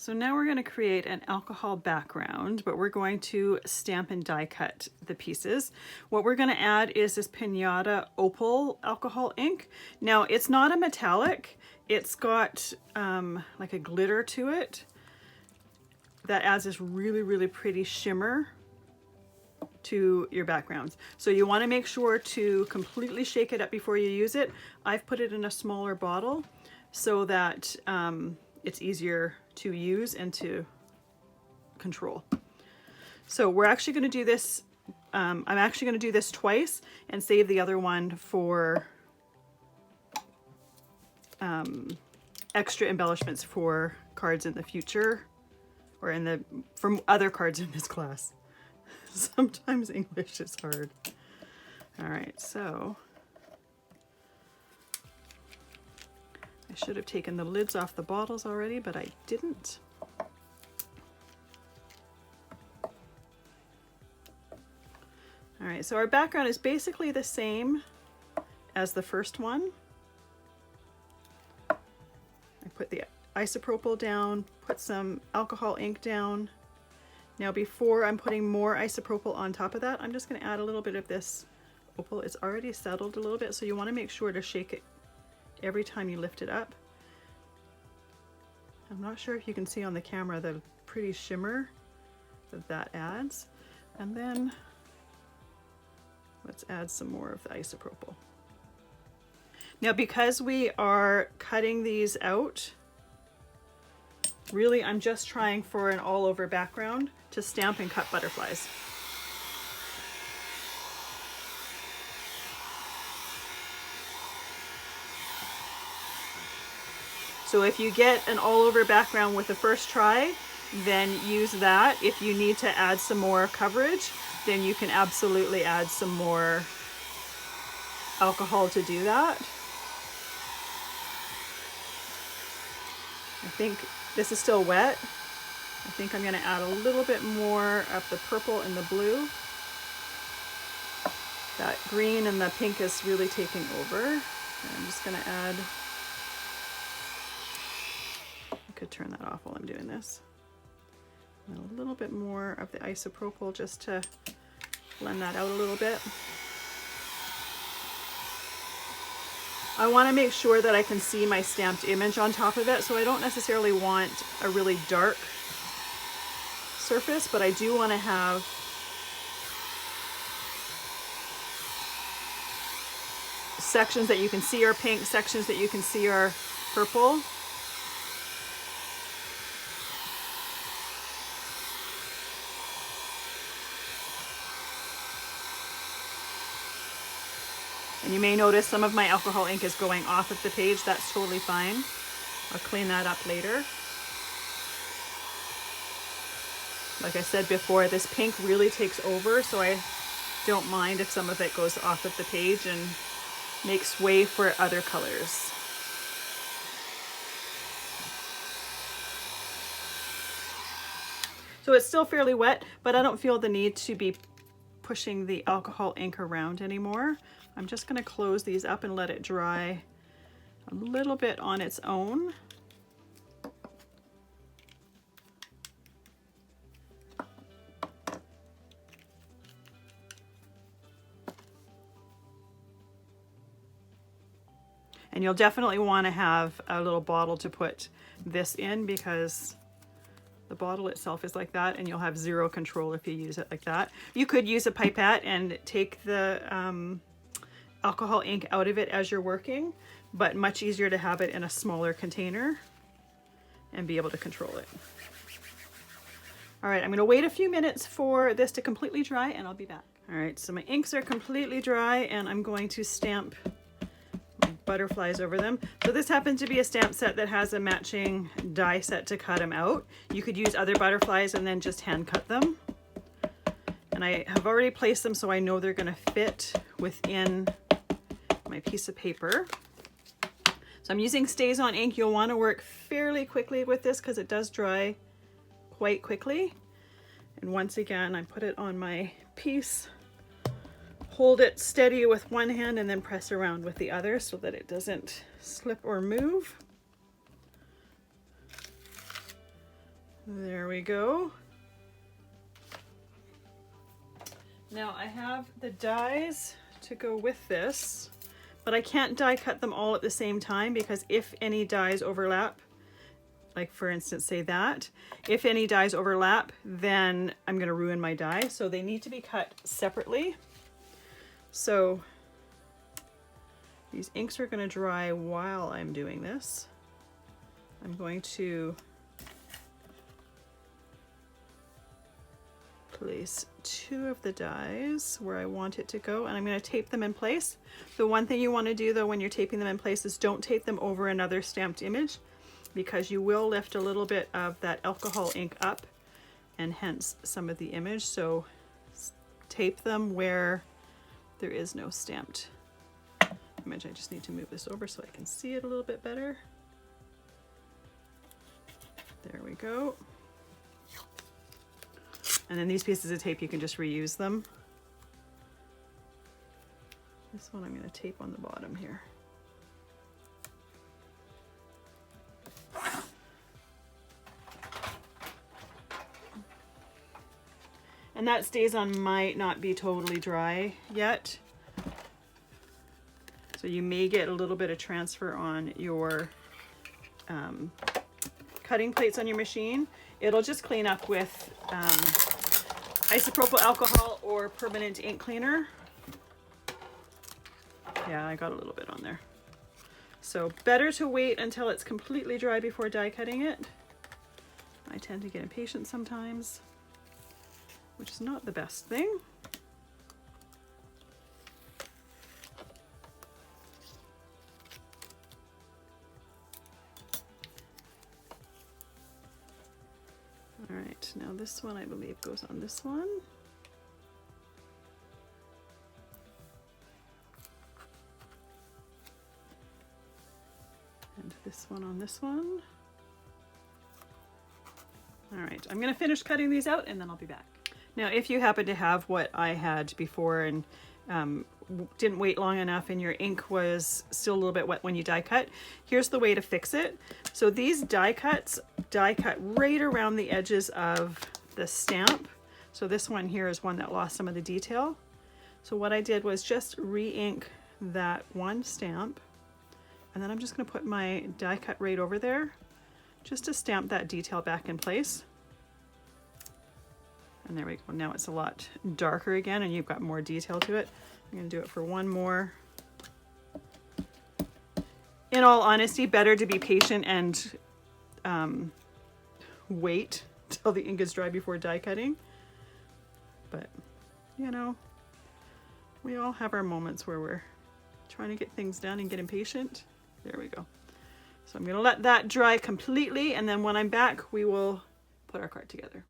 So now we're going to create an alcohol background, but we're going to stamp and die cut the pieces. What we're going to add is this Pinata Opal alcohol ink. Now it's not a metallic, it's got like a glitter to it that adds this really, really pretty shimmer to your backgrounds. So you want to make sure to completely shake it up before you use it. I've put it in a smaller bottle so that it's easier to use and to control. So we're actually going to do this, I'm actually going to do this twice and save the other one for extra embellishments for cards in the future, or from other cards in this class. Sometimes English is hard. All right, so I should have taken the lids off the bottles already, but I didn't. All right, so our background is basically the same as the first one. I put the isopropyl down, put some alcohol ink down. Now before I'm putting more isopropyl on top of that, I'm just going to add a little bit of this opal. It's already settled a little bit, so you want to make sure to shake it every time you lift it up. I'm not sure if you can see on the camera the pretty shimmer that adds. And then let's add some more of the isopropyl. Now because we are cutting these out, really I'm just trying for an all over background to stamp and cut butterflies. So if you get an all over background with the first try, then use that. If you need to add some more coverage, then you can absolutely add some more alcohol to do that. I think this is still wet. I think I'm going to add a little bit more of the purple and the blue. That green and the pink is really taking over. And I'm just going to add, I could turn that off while I'm doing this. And a little bit more of the isopropyl just to blend that out a little bit. I want to make sure that I can see my stamped image on top of it, so I don't necessarily want a really dark surface, but I do want to have sections that you can see are pink, sections that you can see are purple. And you may notice some of my alcohol ink is going off of the page. That's totally fine. I'll clean that up later. Like I said before, this pink really takes over, so I don't mind if some of it goes off of the page and makes way for other colors. So it's still fairly wet, but I don't feel the need to be pushing the alcohol ink around anymore. I'm just going to close these up and let it dry a little bit on its own. And you'll definitely want to have a little bottle to put this in, because the bottle itself is like that and you'll have zero control if you use it like that. You could use a pipette and take the alcohol ink out of it as you're working, but much easier to have it in a smaller container and be able to control it. All right, I'm going to wait a few minutes for this to completely dry and I'll be back. All right, so my inks are completely dry and I'm going to stamp butterflies over them. So this happens to be a stamp set that has a matching die set to cut them out. You could use other butterflies and then just hand cut them. And I have already placed them so I know they're going to fit within my piece of paper. So I'm using Stays On ink. You'll want to work fairly quickly with this because it does dry quite quickly. And once again, I put it on my piece, hold it steady with one hand and then press around with the other so that it doesn't slip or move. There we go. Now I have the dies to go with this, but I can't die cut them all at the same time because if any dies overlap, like for instance, say that, if any dies overlap, then I'm going to ruin my die. So they need to be cut separately. So these inks are going to dry while I'm doing this. I'm going to place 2 of the dies where I want it to go, and I'm going to tape them in place. The one thing you want to do though when you're taping them in place is don't tape them over another stamped image, because you will lift a little bit of that alcohol ink up and hence some of the image. So tape them where there is no stamped image. I just need to move this over so I can see it a little bit better. There we go. And then these pieces of tape, you can just reuse them. This one I'm going to tape on the bottom here. And that stays on might not be totally dry yet. So you may get a little bit of transfer on your cutting plates on your machine. It'll just clean up with isopropyl alcohol or permanent ink cleaner. Yeah, I got a little bit on there. So better to wait until it's completely dry before die cutting it. I tend to get impatient sometimes, which is not the best thing. All right, now this one I believe goes on this one. And this one on this one. All right, I'm gonna finish cutting these out and then I'll be back. Now, if you happen to have what I had before and didn't wait long enough and your ink was still a little bit wet when you die cut, here's the way to fix it. So these die cuts die cut right around the edges of the stamp. So this one here is one that lost some of the detail. So what I did was just re-ink that one stamp, and then I'm just going to put my die cut right over there just to stamp that detail back in place. And there we go. Now it's a lot darker again and you've got more detail to it. I'm going to do it for one more. In all honesty, better to be patient and wait till the ink is dry before die cutting. But, you know, we all have our moments where we're trying to get things done and get impatient. There we go. So I'm going to let that dry completely, and then when I'm back, we will put our card together.